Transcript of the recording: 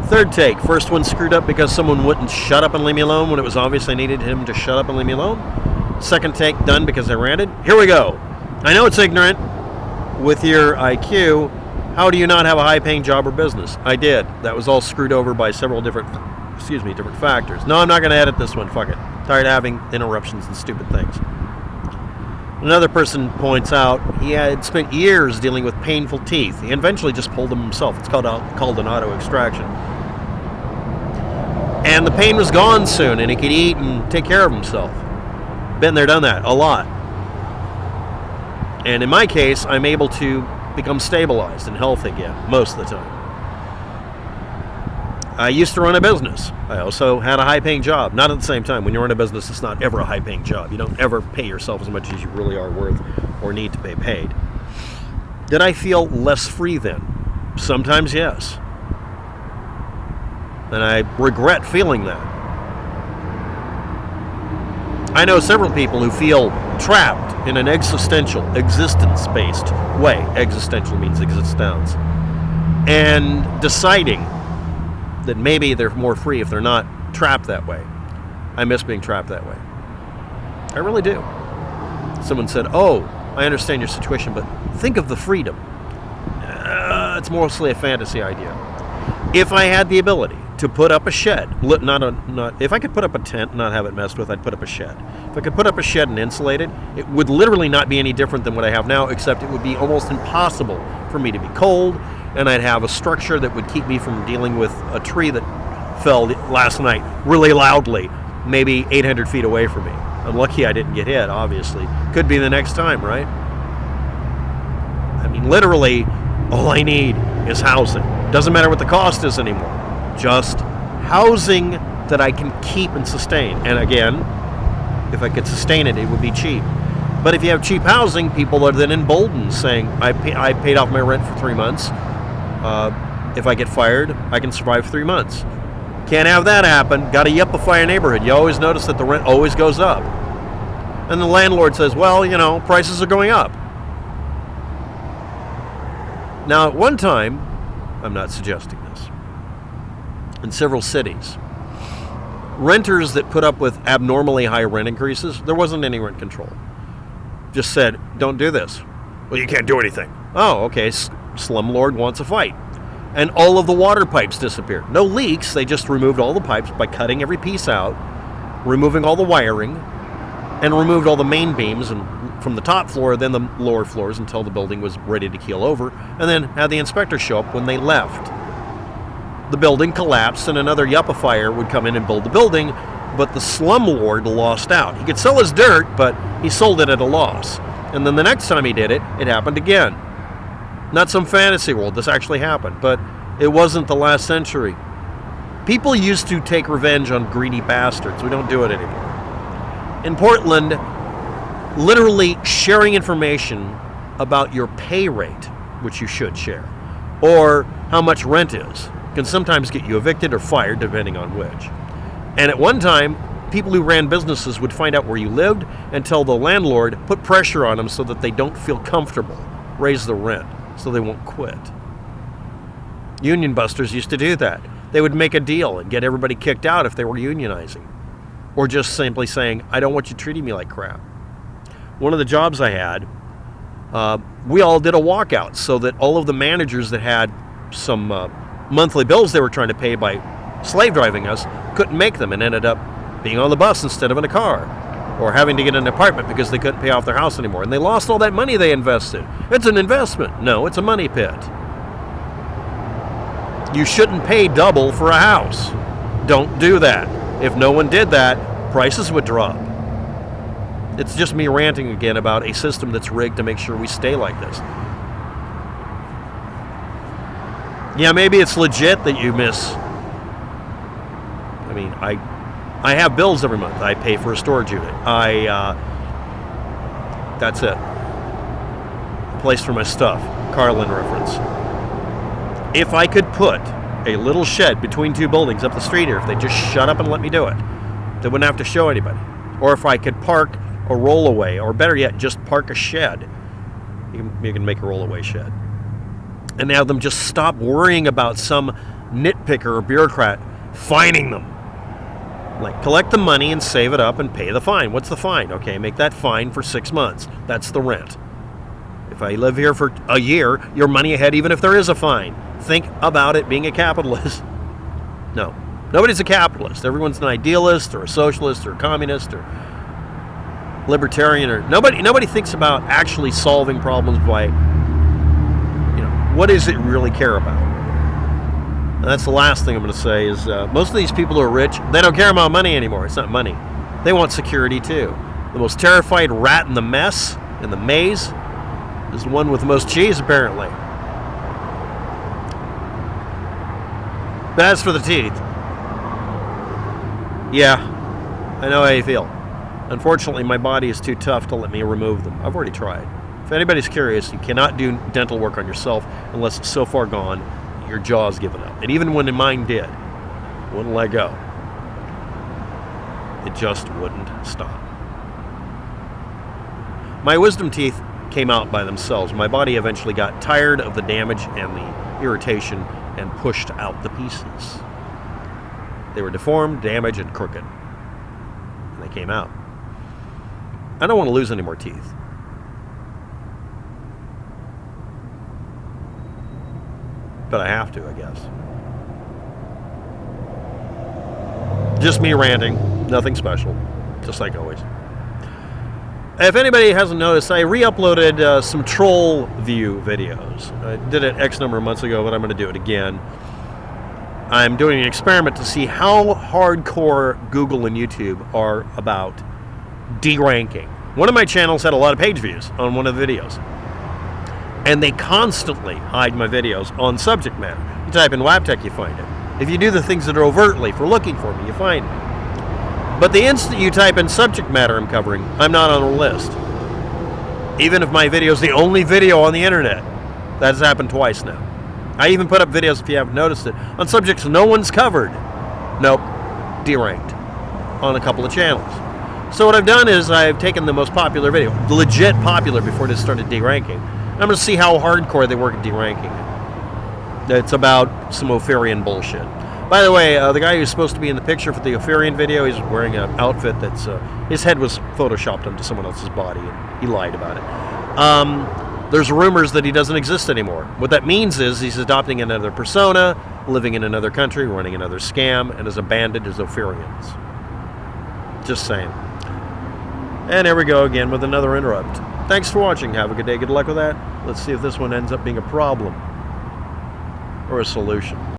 Third take. First one screwed up because someone wouldn't shut up and leave me alone when it was obvious I needed him to shut up and leave me alone. Second take done because I ranted. Here we go. I know it's ignorant. With your IQ, how do you not have a high-paying job or business? I did. That was all screwed over by several different factors. No, I'm not going to edit this one. Fuck it. Tired of having interruptions and stupid things. Another person points out he had spent years dealing with painful teeth. He eventually just pulled them himself. It's called an auto extraction. And the pain was gone soon, and he could eat and take care of himself. Been there, done that, a lot. And in my case, I'm able to become stabilized and healthy again, most of the time. I used to run a business. I also had a high-paying job. Not at the same time. When you run a business, it's not ever a high-paying job. You don't ever pay yourself as much as you really are worth or need to be paid. Did I feel less free then? Sometimes, yes. And I regret feeling that. I know several people who feel trapped in an existential, existence-based way. Existential means existence. And deciding that maybe they're more free if they're not trapped that way. I miss being trapped that way. I really do. Someone said, oh, I understand your situation, but think of the freedom. It's mostly a fantasy idea. If I had the ability to put up a shed, if I could put up a tent and not have it messed with, I'd put up a shed. If I could put up a shed and insulate it, it would literally not be any different than what I have now, except it would be almost impossible for me to be cold, and I'd have a structure that would keep me from dealing with a tree that fell last night really loudly, maybe 800 feet away from me. I'm lucky I didn't get hit, obviously. Could be the next time, right? I mean, literally, all I need is housing. Doesn't matter what the cost is anymore. Just housing that I can keep and sustain. And again, if I could sustain it, it would be cheap. But if you have cheap housing, people are then emboldened, saying, I paid off my rent for 3 months. If I get fired, I can survive 3 months. Can't have that happen. Got to yuppify a neighborhood. You always notice that the rent always goes up. And the landlord says, well, you know, prices are going up. Now, at one time, I'm not suggesting this, in several cities, renters that put up with abnormally high rent increases, there wasn't any rent control. Just said, don't do this. Well, you can't do anything. Oh, okay, slumlord wants a fight. And all of the water pipes disappeared. No leaks, they just removed all the pipes by cutting every piece out, removing all the wiring, and removed all the main beams and from the top floor, then the lower floors until the building was ready to keel over, and then had the inspector show up when they left. The building collapsed and another yuppifier would come in and build the building, but the slumlord lost out. He could sell his dirt, but he sold it at a loss. And then the next time he did it, it happened again. Not some fantasy world, this actually happened, but it wasn't the last century. People used to take revenge on greedy bastards. We don't do it anymore. In Portland, literally sharing information about your pay rate, which you should share, or how much rent is, can sometimes get you evicted or fired, depending on which. And at one time, people who ran businesses would find out where you lived and tell the landlord, put pressure on them so that they don't feel comfortable, raise the rent so they won't quit. Union busters used to do that. They would make a deal and get everybody kicked out if they were unionizing, or just simply saying, I don't want you treating me like crap. One of the jobs I had, we all did a walkout so that all of the managers that had some monthly bills they were trying to pay by slave driving us couldn't make them and ended up being on the bus instead of in a car, or having to get an apartment because they couldn't pay off their house anymore. And they lost all that money they invested. It's an investment. No, it's a money pit. You shouldn't pay double for a house. Don't do that. If no one did that, prices would drop. It's just me ranting again about a system that's rigged to make sure we stay like this. Yeah, maybe it's legit that you miss. I mean, I have bills every month. I pay for a storage unit. That's it. A place for my stuff. Carlin reference. If I could put a little shed between two buildings up the street here, if they just shut up and let me do it, they wouldn't have to show anybody. Or if I could park a rollaway, or better yet, just park a shed. You can make a rollaway shed. And have them just stop worrying about some nitpicker or bureaucrat fining them. Like, collect the money and save it up and pay the fine. What's the fine? Okay, make that fine for 6 months. That's the rent. If I live here for a year, you're money ahead even if there is a fine. Think about it being a capitalist. No. Nobody's a capitalist. Everyone's an idealist or a socialist or a communist or libertarian, or nobody thinks about actually solving problems by, what does it really care about? And that's the last thing I'm going to say is most of these people who are rich, they don't care about money anymore. It's not money. They want security too. The most terrified rat in the mess, in the maze, is the one with the most cheese, apparently. But as for the teeth, yeah, I know how you feel. Unfortunately, my body is too tough to let me remove them. I've already tried. If anybody's curious, you cannot do dental work on yourself unless it's so far gone, your jaw's given up. And even when mine did, it wouldn't let go. It just wouldn't stop. My wisdom teeth came out by themselves. My body eventually got tired of the damage and the irritation and pushed out the pieces. They were deformed, damaged, and crooked. And they came out. I don't want to lose any more teeth. But I have to, I guess. Just me ranting. Nothing special. Just like always. If anybody hasn't noticed, I re-uploaded some troll view videos. I did it X number of months ago, but I'm going to do it again. I'm doing an experiment to see how hardcore Google and YouTube are about deranking. One of my channels had a lot of page views on one of the videos. And they constantly hide my videos on subject matter. You type in waptek, you find it. If you do the things that are overtly for looking for me, you find it. But the instant you type in subject matter I'm covering, I'm not on the list. Even if my video is the only video on the internet. That has happened twice now. I even put up videos, if you haven't noticed it, on subjects no one's covered. Nope, deranked on a couple of channels. So what I've done is I've taken the most popular video, legit popular before it started deranking. I'm going to see how hardcore they work at deranking it. It's about some Ophirian bullshit. By the way, the guy who's supposed to be in the picture for the Ophirian video, he's wearing an outfit that's, his head was photoshopped onto someone else's body, and he lied about it. There's rumors that he doesn't exist anymore. What that means is he's adopting another persona, living in another country, running another scam, and has abandoned his Ophirians. Just saying. And here we go again with another interrupt. Thanks for watching. Have a good day. Good luck with that. Let's see if this one ends up being a problem or a solution.